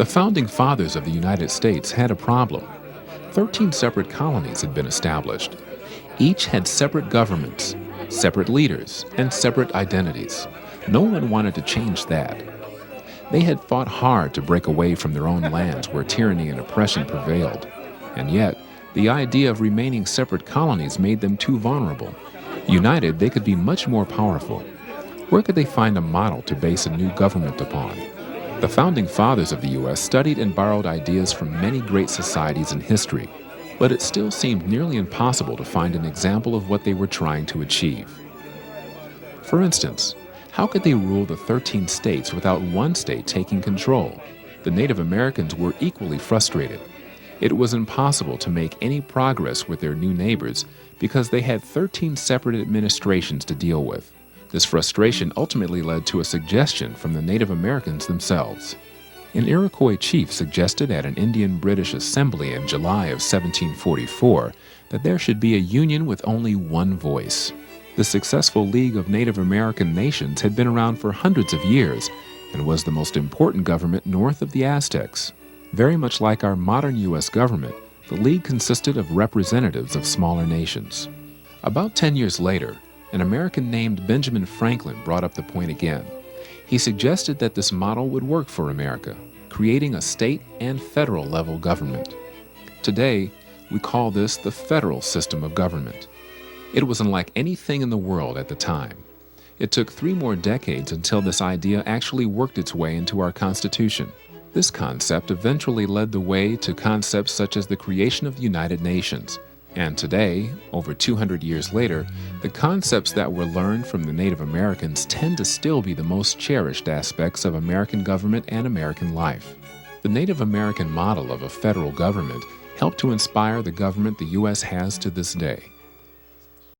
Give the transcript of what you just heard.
The founding fathers of the United States had a problem. 13 separate colonies had been established. Each had separate governments, separate leaders, and separate identities. No one wanted to change that. They had fought hard to break away from their own lands where tyranny and oppression prevailed. And yet, the idea of remaining separate colonies made them too vulnerable. United, they could be much more powerful. Where could they find a model to base a new government upon? The founding fathers of the U.S. studied and borrowed ideas from many great societies in history, but it still seemed nearly impossible to find an example of what they were trying to achieve. For instance, how could they rule the 13 states without one state taking control? The Native Americans were equally frustrated. It was impossible to make any progress with their new neighbors because they had 13 separate administrations to deal with. This frustration ultimately led to a suggestion from the Native Americans themselves. An Iroquois chief suggested at an Indian-British assembly in July of 1744 that there should be a union with only one voice. The successful League of Native American Nations had been around for hundreds of years and was the most important government north of the Aztecs. Very much like our modern U.S. government, the League consisted of representatives of smaller nations. About 10 years later, an American named Benjamin Franklin brought up the point again. He suggested that this model would work for America, creating a state and federal level government. Today, we call this the federal system of government. It was unlike anything in the world at the time. It took 3 more decades until this idea actually worked its way into our Constitution. This concept eventually led the way to concepts such as the creation of the United Nations. And today, over 200 years later, the concepts that were learned from the Native Americans tend to still be the most cherished aspects of American government and American life. The Native American model of a federal government helped to inspire the government the U.S. has to this day.